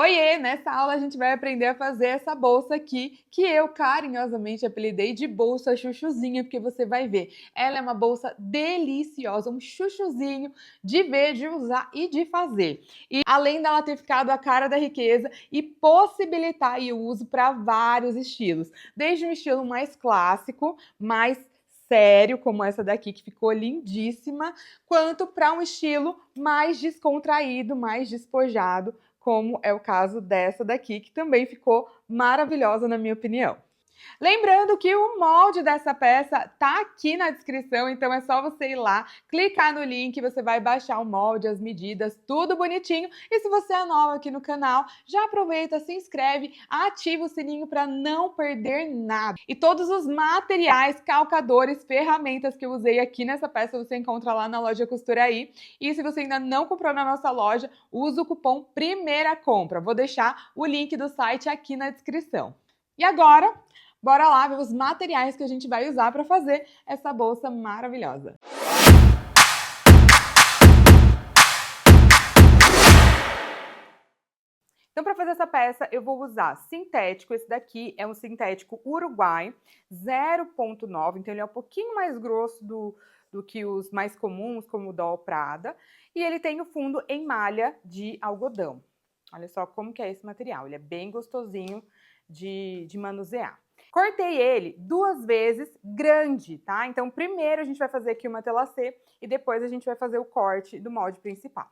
Oiê! Nessa aula a gente vai aprender a fazer essa bolsa aqui, que eu carinhosamente apelidei de bolsa chuchuzinha, porque você vai ver, ela é uma bolsa deliciosa, um chuchuzinho de ver, de usar e de fazer. E além dela ter ficado a cara da riqueza e possibilitar aí o uso para vários estilos, desde um estilo mais clássico, mais sério, como essa daqui que ficou lindíssima, quanto para um estilo mais descontraído, mais despojado, como é o caso dessa daqui, que também ficou maravilhosa na minha opinião. Lembrando que o molde dessa peça tá aqui na descrição, então é só você ir lá, clicar no link, você vai baixar o molde, as medidas, tudo bonitinho. E se você é nova aqui no canal, já aproveita, se inscreve, ativa o sininho para não perder nada. E todos os materiais, calcadores, ferramentas que eu usei aqui nessa peça você encontra lá na loja Costuraí. E se você ainda não comprou na nossa loja, usa o cupom Primeira Compra. Vou deixar o link do site aqui na descrição. E agora, bora lá ver os materiais que a gente vai usar para fazer essa bolsa maravilhosa. Então, para fazer essa peça, eu vou usar sintético. Esse daqui é um sintético Uruguai 0,9, então ele é um pouquinho mais grosso do que os mais comuns, como o Doll Prada. E ele tem o fundo em malha de algodão. Olha só como que é esse material, ele é bem gostosinho de manusear. Cortei ele 2 vezes grande, tá? Então, primeiro a gente vai fazer aqui uma telacê e depois a gente vai fazer o corte do molde principal.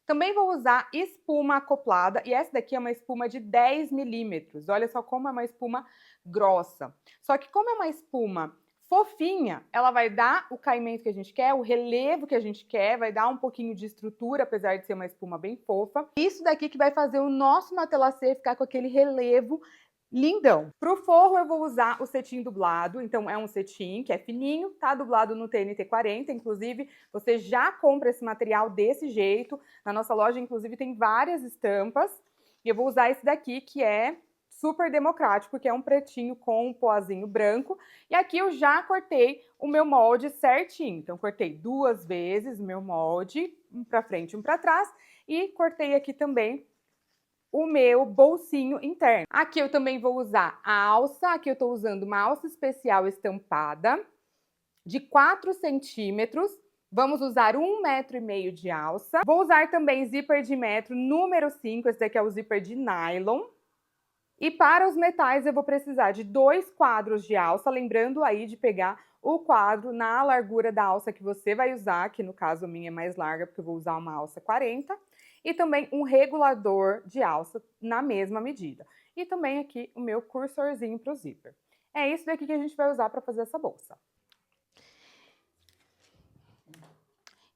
Também vou usar espuma acoplada, e essa daqui é uma espuma de 10 milímetros. Olha só como é uma espuma grossa. Só que como é uma espuma fofinha, ela vai dar o caimento que a gente quer, o relevo que a gente quer, vai dar um pouquinho de estrutura, apesar de ser uma espuma bem fofa. Isso daqui que vai fazer o nosso matelacê ficar com aquele relevo lindão. Pro forro eu vou usar o cetim dublado, então é um cetim que é fininho, tá dublado no TNT 40, inclusive você já compra esse material desse jeito, na nossa loja inclusive tem várias estampas, e eu vou usar esse daqui que é super democrático, que é um pretinho com um poazinho branco, e aqui eu já cortei o meu molde certinho, então cortei 2 vezes o meu molde, um pra frente e um pra trás, e cortei aqui também o meu bolsinho interno. Aqui eu também vou usar a alça, aqui eu estou usando uma alça especial estampada de 4 centímetros. Vamos usar 1,5 metro de alça. Vou usar também zíper de metro número 5, esse daqui é o zíper de nylon. E para os metais eu vou precisar de 2 quadros de alça, lembrando aí de pegar o quadro na largura da alça que você vai usar, que no caso a minha é mais larga porque eu vou usar uma alça 40, e também um regulador de alça na mesma medida. E também aqui o meu cursorzinho para o zíper. É isso daqui que a gente vai usar para fazer essa bolsa.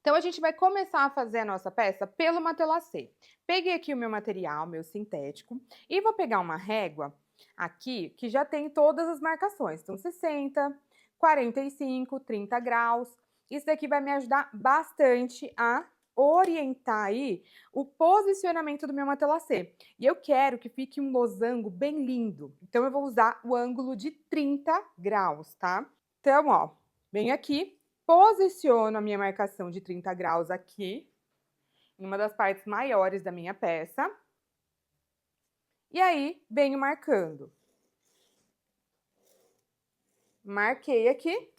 Então, a gente vai começar a fazer a nossa peça pelo matelacê. Peguei aqui o meu material, meu sintético, e vou pegar uma régua aqui que já tem todas as marcações. Então, 60, 45, 30 graus. Isso daqui vai me ajudar bastante a orientar aí o posicionamento do meu matelacê. E eu quero que fique um losango bem lindo. Então, eu vou usar o ângulo de 30 graus, tá? Então, ó, venho aqui. Posiciono a minha marcação de 30 graus aqui, em uma das partes maiores da minha peça. E aí, venho marcando. Marquei aqui.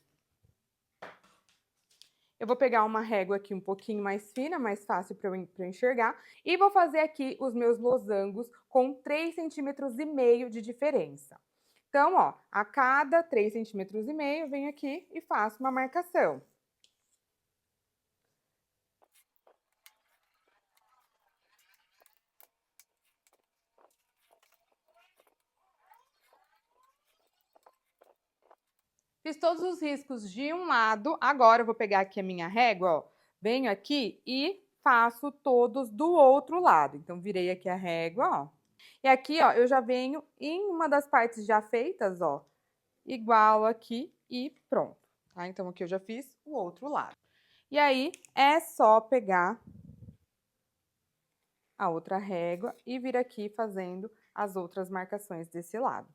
Eu vou pegar uma régua aqui um pouquinho mais fina, mais fácil para eu enxergar. E vou fazer aqui os meus losangos com 3,5 centímetros de diferença. Então, ó, a cada 3,5 centímetros eu venho aqui e faço uma marcação. Fiz todos os riscos de um lado, agora eu vou pegar aqui a minha régua, ó, venho aqui e faço todos do outro lado. Então, virei aqui a régua, ó. E aqui, ó, eu já venho em uma das partes já feitas, ó, igual aqui e pronto, tá? Então, aqui eu já fiz o outro lado. E aí, é só pegar a outra régua e vir aqui fazendo as outras marcações desse lado.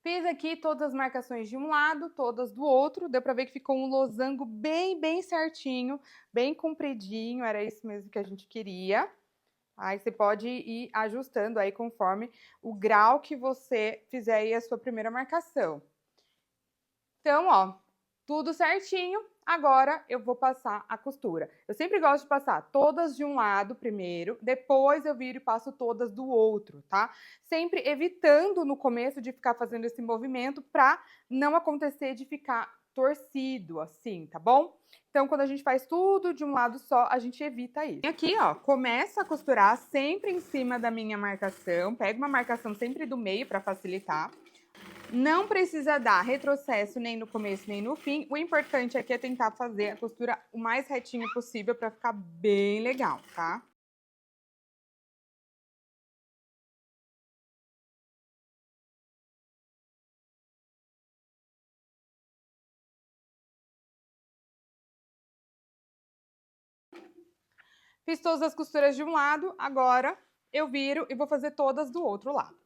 Fiz aqui todas as marcações de um lado, todas do outro. Deu pra ver que ficou um losango bem certinho, bem compridinho. Era isso mesmo que a gente queria. Aí você pode ir ajustando aí conforme o grau que você fizer aí a sua primeira marcação. Então, ó, tudo certinho. Agora eu vou passar a costura. Eu sempre gosto de passar todas de um lado primeiro, depois eu viro e passo todas do outro, tá? Sempre evitando no começo de ficar fazendo esse movimento pra não acontecer de ficar torcido assim, tá bom? Então, quando a gente faz tudo de um lado só, a gente evita isso. E aqui, ó, começo a costurar sempre em cima da minha marcação. Pego uma marcação sempre do meio pra facilitar. Não precisa dar retrocesso nem no começo nem no fim. O importante aqui é tentar fazer a costura o mais retinho possível para ficar bem legal, tá? Fiz todas as costuras de um lado, agora eu viro e vou fazer todas do outro lado.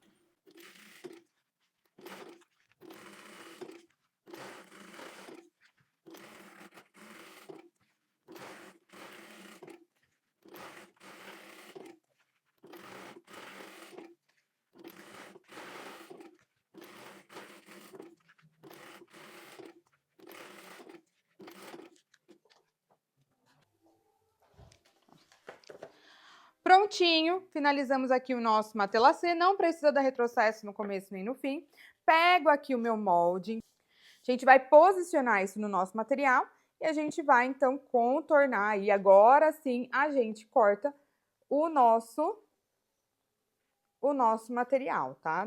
Prontinho, finalizamos aqui o nosso matelacê, não precisa dar retrocesso no começo nem no fim. Pego aqui o meu molde, a gente vai posicionar isso no nosso material e a gente vai então contornar e agora sim a gente corta o nosso material, tá?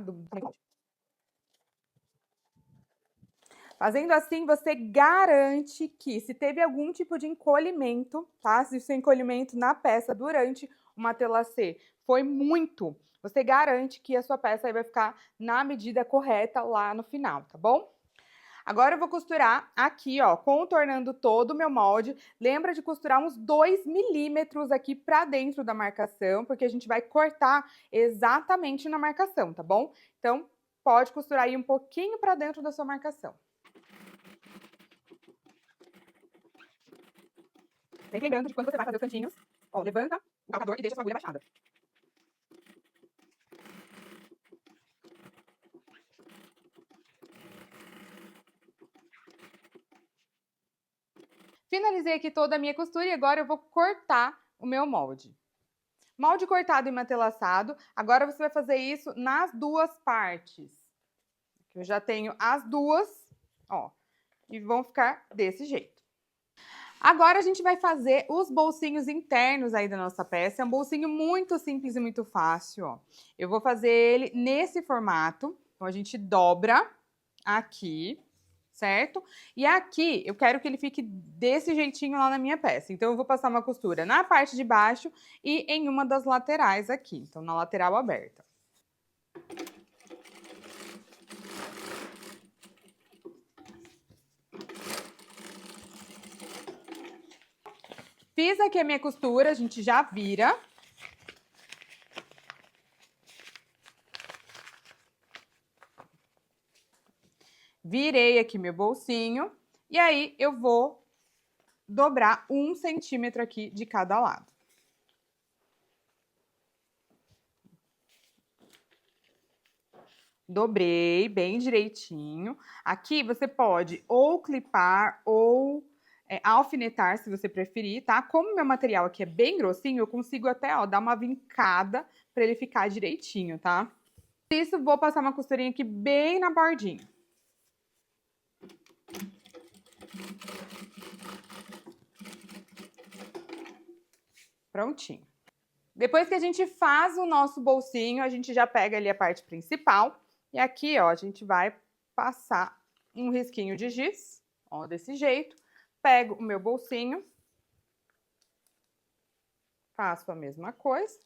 Fazendo assim, você garante que se teve algum tipo de encolhimento, tá? Se o seu encolhimento na peça durante o matelacê foi muito, você garante que a sua peça aí vai ficar na medida correta lá no final, tá bom? Agora eu vou costurar aqui, ó, contornando todo o meu molde. Lembra de costurar uns 2 milímetros aqui pra dentro da marcação, porque a gente vai cortar exatamente na marcação, tá bom? Então, pode costurar aí um pouquinho pra dentro da sua marcação. Sempre lembrando de quando você vai fazer os cantinhos, ó, levanta o calcador e deixa a sua agulha baixada. Finalizei aqui toda a minha costura e agora eu vou cortar o meu molde. Molde cortado e matelaçado, agora você vai fazer isso nas duas partes. Eu já tenho as duas, ó, e vão ficar desse jeito. Agora a gente vai fazer os bolsinhos internos aí da nossa peça. É um bolsinho muito simples e muito fácil, ó. Eu vou fazer ele nesse formato. Então, a gente dobra aqui, certo? E aqui, eu quero que ele fique desse jeitinho lá na minha peça. Então, eu vou passar uma costura na parte de baixo e em uma das laterais aqui. Então, na lateral aberta. Fiz aqui a minha costura, a gente já vira. Virei aqui meu bolsinho. E aí, eu vou dobrar 1 centímetro aqui de cada lado. Dobrei bem direitinho. Aqui você pode ou clipar ou alfinetar, se você preferir, tá? Como meu material aqui é bem grossinho, eu consigo até, ó, dar uma vincada pra ele ficar direitinho, tá? Isso, vou passar uma costurinha aqui bem na bordinha. Prontinho. Depois que a gente faz o nosso bolsinho, a gente já pega ali a parte principal. E aqui, ó, a gente vai passar um risquinho de giz, ó, desse jeito. Pego o meu bolsinho, faço a mesma coisa.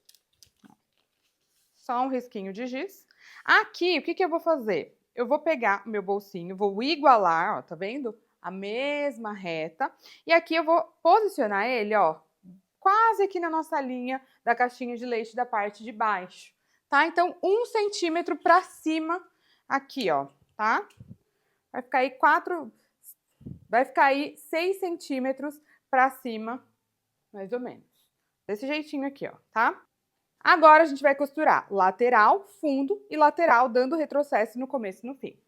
Só um risquinho de giz. Aqui, o que que eu vou fazer? Eu vou pegar o meu bolsinho, vou igualar, ó, tá vendo? A mesma reta. E aqui eu vou posicionar ele, ó, quase aqui na nossa linha da caixinha de leite da parte de baixo, tá? Então, 1 centímetro pra cima aqui, ó, tá? Vai ficar aí 6 centímetros pra cima, mais ou menos. Desse jeitinho aqui, ó, tá? Agora a gente vai costurar lateral, fundo e lateral, dando retrocesso no começo e no fim.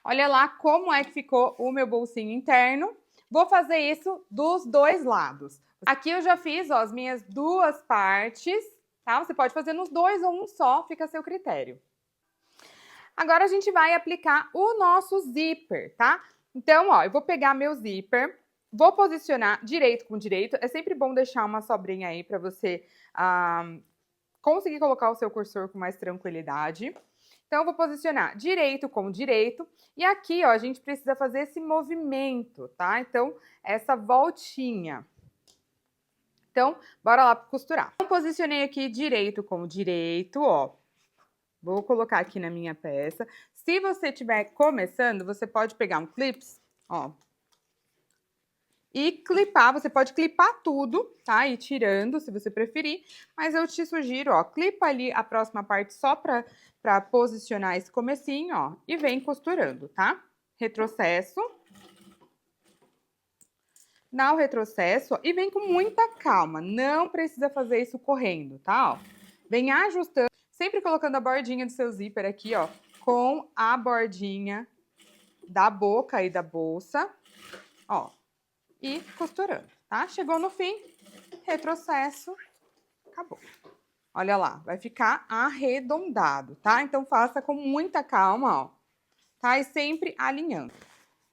Olha lá como é que ficou o meu bolsinho interno. Vou fazer isso dos dois lados. Aqui eu já fiz, ó, as minhas duas partes, tá? Você pode fazer nos dois ou um só, fica a seu critério. Agora a gente vai aplicar o nosso zíper, tá? Então, ó, eu vou pegar meu zíper, vou posicionar direito com direito. É sempre bom deixar uma sobrinha aí para você conseguir colocar o seu cursor com mais tranquilidade. Então, eu vou posicionar direito com direito. E aqui, ó, a gente precisa fazer esse movimento, tá? Então, essa voltinha. Então, bora lá costurar. Eu posicionei aqui direito com direito, ó. Vou colocar aqui na minha peça. Se você estiver começando, você pode pegar um clips, ó. E clipar, você pode clipar tudo, tá? E tirando, se você preferir. Mas eu te sugiro, ó, clipa ali a próxima parte só pra posicionar esse comecinho, ó. E vem costurando, tá? Retrocesso. Dá o retrocesso, ó, e vem com muita calma. Não precisa fazer isso correndo, tá? Ó, vem ajustando, sempre colocando a bordinha do seu zíper aqui, ó, com a bordinha da boca e da bolsa, ó, e costurando, tá? Chegou no fim, retrocesso, acabou. Olha lá, vai ficar arredondado, tá? Então faça com muita calma, ó, tá? E sempre alinhando.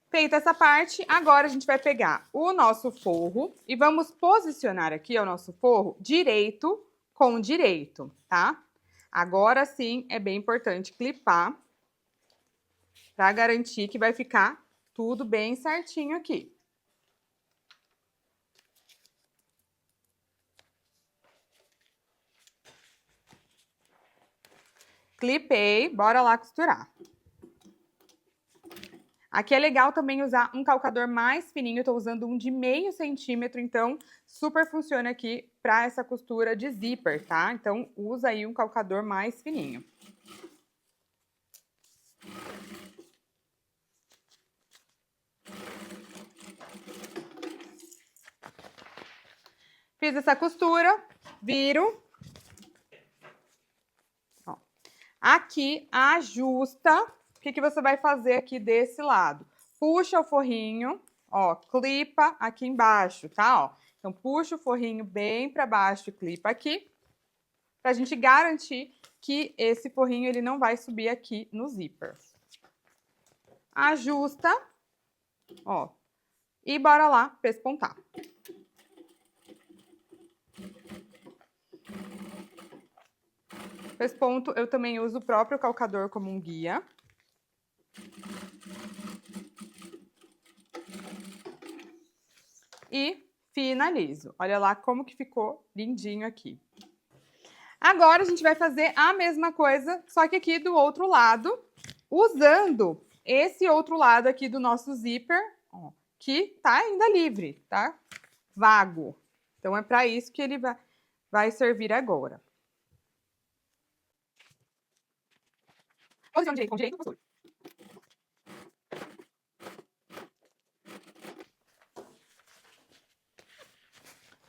Feita essa parte, agora a gente vai pegar o nosso forro e vamos posicionar aqui o nosso forro direito com direito, tá? Agora sim é bem importante clipar para garantir que vai ficar tudo bem certinho aqui. Clipei, bora lá costurar. Aqui é legal também usar um calcador mais fininho, eu tô usando um de 0,5 centímetro, então super funciona aqui para essa costura de zíper, tá? Então usa aí um calcador mais fininho. Fiz essa costura, viro. Ó. Aqui, ajusta. O que você vai fazer aqui desse lado? Puxa o forrinho, ó, clipa aqui embaixo, tá? Ó. Então, puxa o forrinho bem para baixo e clipa aqui, pra gente garantir que esse forrinho ele não vai subir aqui no zíper. Ajusta, ó, e bora lá pespontar. Pesponto, eu também uso o próprio calcador como um guia. E finalizo. Olha lá como que ficou lindinho aqui. Agora a gente vai fazer a mesma coisa, só que aqui do outro lado, usando esse outro lado aqui do nosso zíper, ó, que tá ainda livre, tá? Vago. Então é para isso que ele vai servir agora. Posicione direito com direito, costura.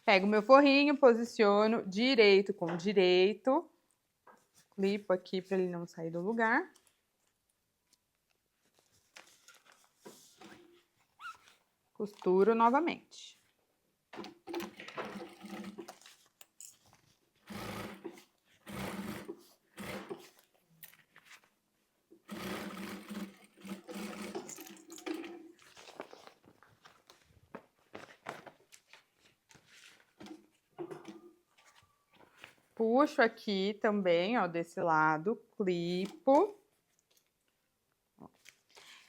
Pego o meu forrinho, posiciono direito com direito. Clipo aqui para ele não sair do lugar. Costuro novamente. Puxo aqui também, ó, desse lado, clipo.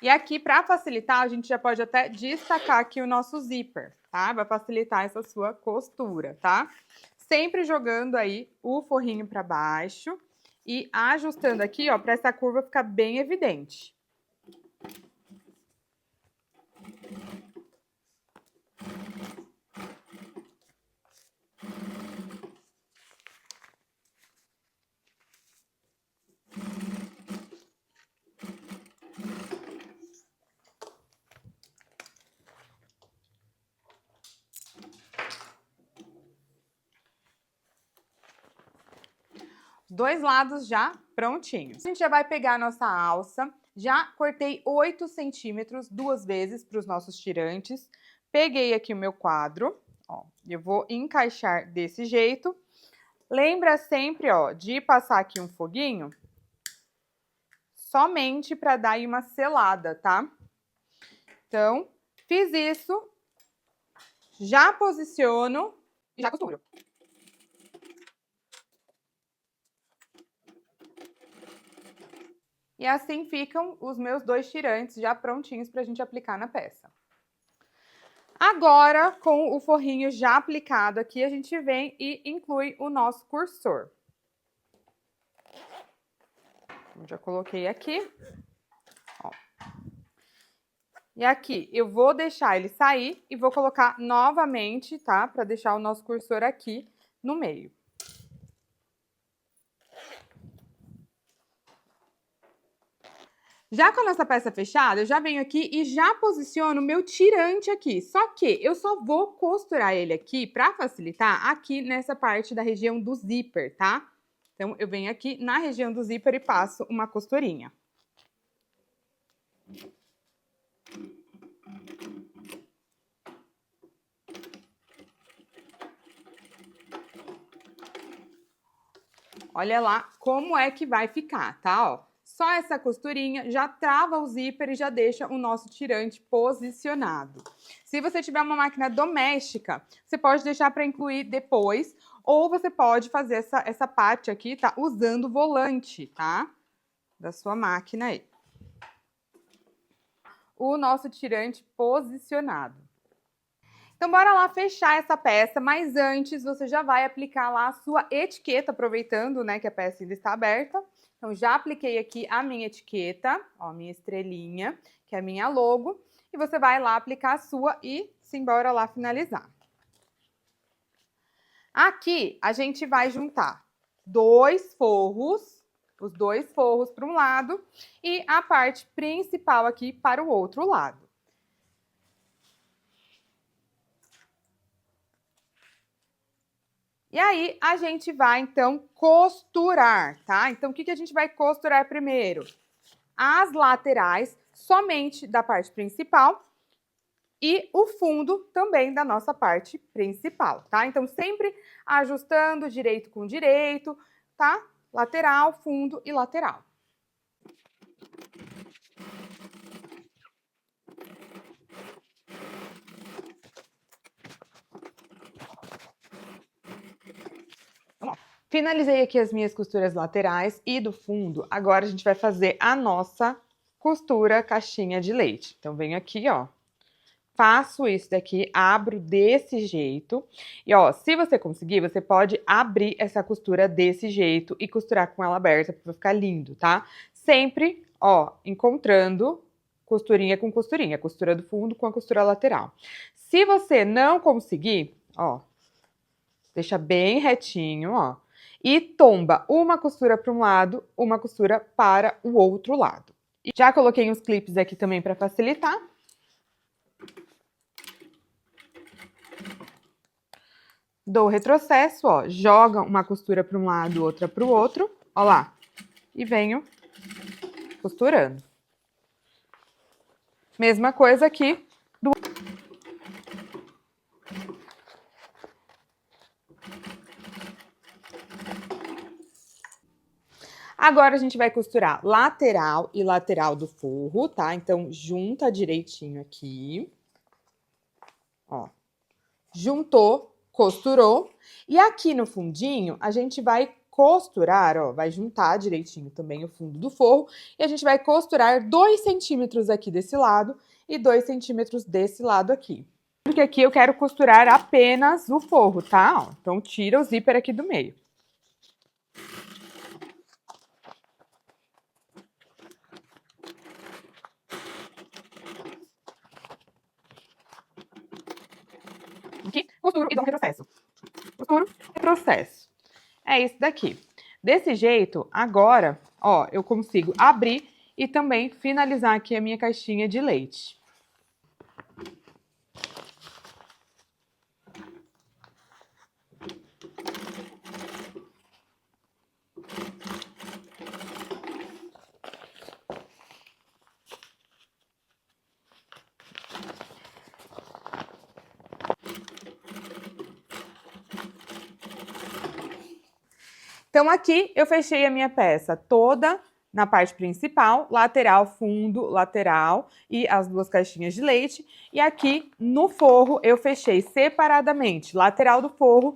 E aqui, para facilitar, a gente já pode até destacar aqui o nosso zíper, tá? Vai facilitar essa sua costura, tá? Sempre jogando aí o forrinho para baixo e ajustando aqui, ó, para essa curva ficar bem evidente. Dois lados já prontinhos. A gente já vai pegar a nossa alça. Já cortei 8 centímetros 2 vezes para os nossos tirantes. Peguei aqui o meu quadro, ó, eu vou encaixar desse jeito. Lembra sempre, ó, de passar aqui um foguinho somente para dar aí uma selada, tá? Então, fiz isso, já posiciono e já costuro. E assim ficam os meus 2 tirantes já prontinhos para a gente aplicar na peça. Agora, com o forrinho já aplicado aqui, a gente vem e inclui o nosso cursor. Eu já coloquei aqui. Ó. E aqui, eu vou deixar ele sair e vou colocar novamente, tá? Para deixar o nosso cursor aqui no meio. Já com a nossa peça fechada, eu já venho aqui e já posiciono o meu tirante aqui. Só que eu só vou costurar ele aqui, para facilitar, aqui nessa parte da região do zíper, tá? Então, eu venho aqui na região do zíper e passo uma costurinha. Olha lá como é que vai ficar, tá? Ó, só essa costurinha já trava o zíper e já deixa o nosso tirante posicionado. Se você tiver uma máquina doméstica, você pode deixar para incluir depois, ou você pode fazer essa parte aqui, tá? Usando o volante, tá? Da sua máquina aí. O nosso tirante posicionado. Então, bora lá fechar essa peça, mas antes você já vai aplicar lá a sua etiqueta, aproveitando, né, que a peça ainda está aberta. Então, já apliquei aqui a minha etiqueta, ó, minha estrelinha, que é a minha logo, e você vai lá aplicar a sua e simbora lá finalizar. Aqui, a gente vai juntar 2 forros, os 2 forros para um lado e a parte principal aqui para o outro lado. E aí, a gente vai, então, costurar, tá? Então, o que a gente vai costurar primeiro? As laterais, somente da parte principal, e o fundo também da nossa parte principal, tá? Então, sempre ajustando direito com direito, tá? Lateral, fundo e lateral. Finalizei aqui as minhas costuras laterais e do fundo. Agora a gente vai fazer a nossa costura caixinha de leite. Então, venho aqui, ó. Faço isso daqui, abro desse jeito. E, ó, se você conseguir, você pode abrir essa costura desse jeito e costurar com ela aberta pra ficar lindo, tá? Sempre, ó, encontrando costurinha com costurinha. Costura do fundo com a costura lateral. Se você não conseguir, ó, deixa bem retinho, ó. E tomba uma costura para um lado, uma costura para o outro lado. E já coloquei uns clipes aqui também para facilitar. Dou o retrocesso, ó, joga uma costura para um lado, outra para o outro, ó lá, e venho costurando. Mesma coisa aqui. Agora a gente vai costurar lateral e lateral do forro, tá? Então, junta direitinho aqui. Ó. Juntou, costurou. E aqui no fundinho, a gente vai costurar, ó, vai juntar direitinho também o fundo do forro. E a gente vai costurar 2 centímetros aqui desse lado e 2 centímetros desse lado aqui. Porque aqui eu quero costurar apenas o forro, tá? Ó, então, tira o zíper aqui do meio. Aqui, costuro e dou um retrocesso. Costuro, retrocesso. É isso daqui. Desse jeito, agora, ó, eu consigo abrir e também finalizar aqui a minha caixinha de leite. Então, aqui eu fechei a minha peça toda na parte principal, lateral, fundo, lateral e as duas caixinhas de leite. E aqui no forro eu fechei separadamente, lateral do forro,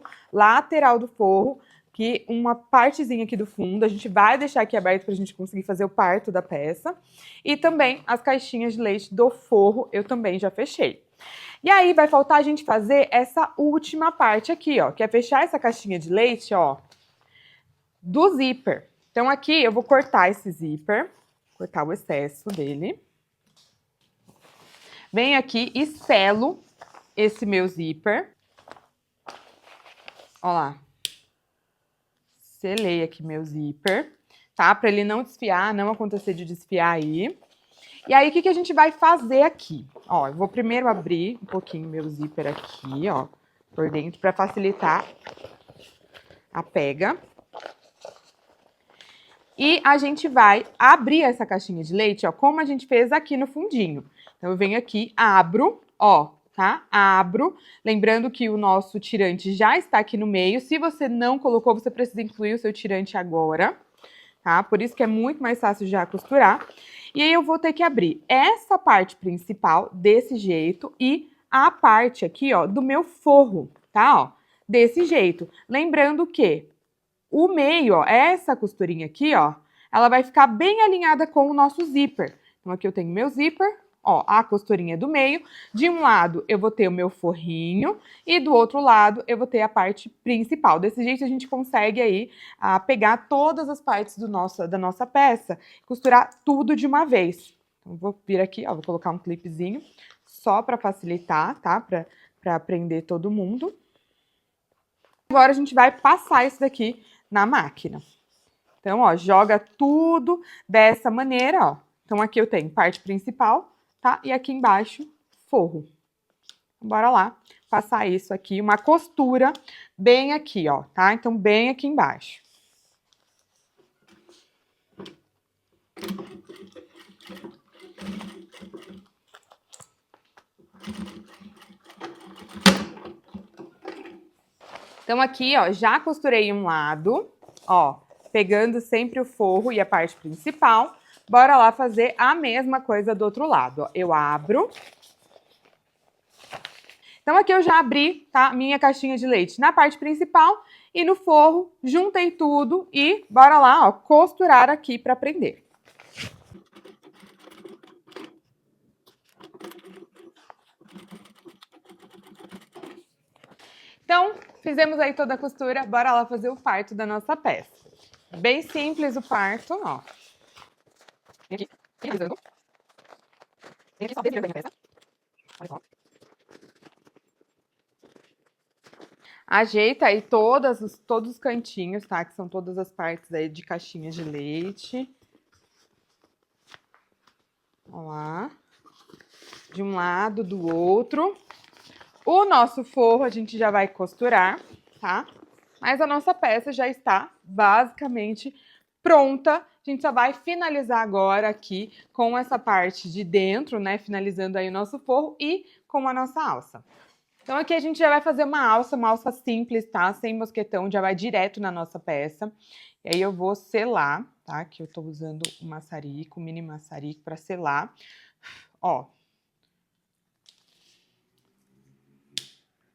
que uma partezinha aqui do fundo, a gente vai deixar aqui aberto para a gente conseguir fazer o parto da peça. E também as caixinhas de leite do forro eu também já fechei. E aí vai faltar a gente fazer essa última parte aqui, ó, que é fechar essa caixinha de leite, ó, do zíper. Então aqui eu vou cortar esse zíper, cortar o excesso dele. Venho aqui e selo esse meu zíper. Ó lá. Selei aqui meu zíper, tá? Pra ele não desfiar, não acontecer de desfiar aí. E aí, o que a gente vai fazer aqui? Ó, eu vou primeiro abrir um pouquinho meu zíper aqui, ó, por dentro, pra facilitar a pega. E a gente vai abrir essa caixinha de leite, ó, como a gente fez aqui no fundinho. Então, eu venho aqui, abro, ó, tá? Abro. Lembrando que o nosso tirante já está aqui no meio. Se você não colocou, você precisa incluir o seu tirante agora, tá? Por isso que é muito mais fácil já costurar. E aí, eu vou ter que abrir essa parte principal desse jeito e a parte aqui, ó, do meu forro, tá? Ó, desse jeito. Lembrando que o meio, ó, essa costurinha aqui, ó, ela vai ficar bem alinhada com o nosso zíper. Então, aqui eu tenho meu zíper, ó, a costurinha do meio. De um lado, eu vou ter o meu forrinho e do outro lado, eu vou ter a parte principal. Desse jeito, a gente consegue aí pegar todas as partes da nossa peça e costurar tudo de uma vez. Então, vou vir aqui, ó, vou colocar um clipezinho só para facilitar, tá? Para prender todo mundo. Agora, a gente vai passar isso daqui na máquina. Então, ó, joga tudo dessa maneira, ó. Então, aqui eu tenho parte principal, tá? E aqui embaixo, forro. Bora lá passar isso aqui, uma costura bem aqui, ó, tá? Então, bem aqui embaixo. Então, aqui, ó, já costurei um lado, ó, pegando sempre o forro e a parte principal. Bora lá fazer a mesma coisa do outro lado, ó. Eu abro. Então, aqui eu já abri, tá, minha caixinha de leite na parte principal e no forro, juntei tudo e bora lá, ó, costurar aqui para prender. Então, fizemos aí toda a costura, bora lá fazer o parto da nossa peça. Bem simples o parto, ó. Vem aqui, finalizando. Vem aqui só desvirando a minha peça. Olha só. Ajeita aí todos os cantinhos, tá? Que são todas as partes aí de caixinhas de leite. Olha lá. De um lado, do outro. O nosso forro a gente já vai costurar, tá? Mas a nossa peça já está basicamente pronta. A gente só vai finalizar agora aqui com essa parte de dentro, né? Finalizando aí o nosso forro e com a nossa alça. Então aqui a gente já vai fazer uma alça simples, tá? Sem mosquetão, já vai direto na nossa peça. E aí eu vou selar, tá? Que eu tô usando o maçarico, o mini maçarico para selar. Ó.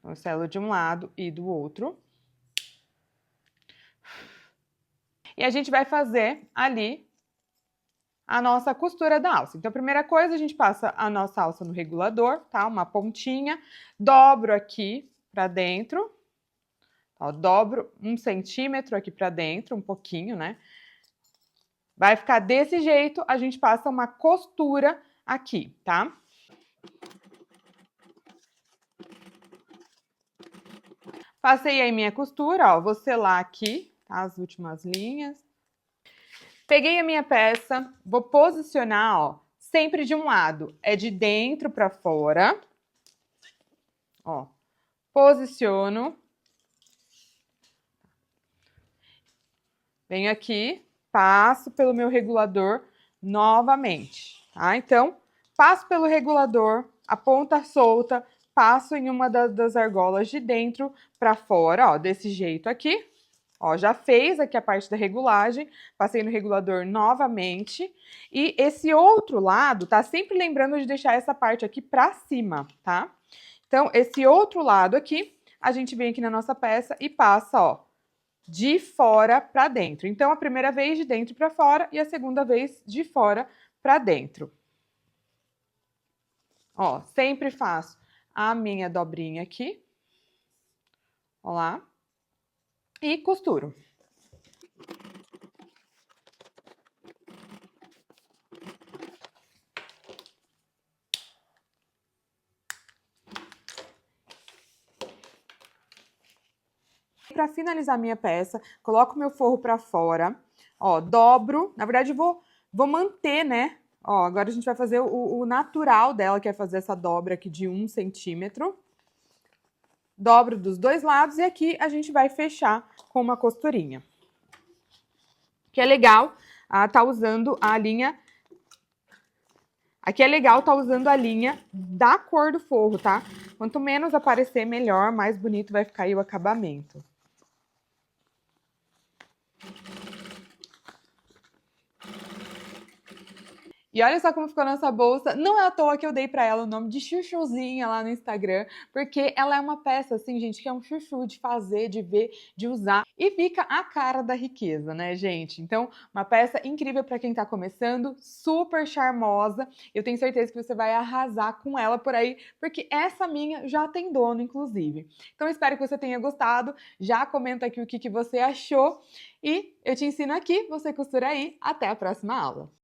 Eu selo de um lado e do outro. E a gente vai fazer ali a nossa costura da alça. Então, a primeira coisa, a gente passa a nossa alça no regulador, tá? Uma pontinha, dobro aqui pra dentro, ó, dobro 1 centímetro aqui pra dentro, um pouquinho, né? Vai ficar desse jeito, a gente passa uma costura aqui, tá? Passei aí minha costura, ó, vou selar aqui, tá? As últimas linhas. Peguei a minha peça, vou posicionar, ó, sempre de um lado, é de dentro para fora. Ó, posiciono. Venho aqui, passo pelo meu regulador novamente, tá? Então, passo pelo regulador, a ponta solta, passo em uma das argolas de dentro para fora, ó, desse jeito aqui. Ó, já fez aqui a parte da regulagem, passei no regulador novamente. E esse outro lado, tá? Sempre lembrando de deixar essa parte aqui pra cima, tá? Então, esse outro lado aqui, a gente vem aqui na nossa peça e passa, ó, de fora pra dentro. Então, a primeira vez de dentro pra fora e a segunda vez de fora pra dentro. Ó, sempre faço a minha dobrinha aqui. Ó lá. E costuro. Para finalizar minha peça, coloco meu forro para fora, ó, dobro, na verdade vou manter, né? Ó, agora a gente vai fazer o natural dela, que é fazer essa dobra aqui de 1 centímetro. Dobro dos dois lados e aqui a gente vai fechar com uma costurinha. Que é legal tá usando a linha... Aqui é legal tá usando a linha da cor do forro, tá? Quanto menos aparecer, melhor, mais bonito vai ficar aí o acabamento. E olha só como ficou nossa bolsa. Não é à toa que eu dei pra ela o nome de chuchuzinha lá no Instagram, porque ela é uma peça, assim, gente, que é um chuchu de fazer, de ver, de usar. E fica a cara da riqueza, né, gente? Então, uma peça incrível pra quem tá começando, super charmosa. Eu tenho certeza que você vai arrasar com ela por aí, porque essa minha já tem dono, inclusive. Então, espero que você tenha gostado. Já comenta aqui o que você achou. E eu te ensino aqui, você costura aí. Até a próxima aula!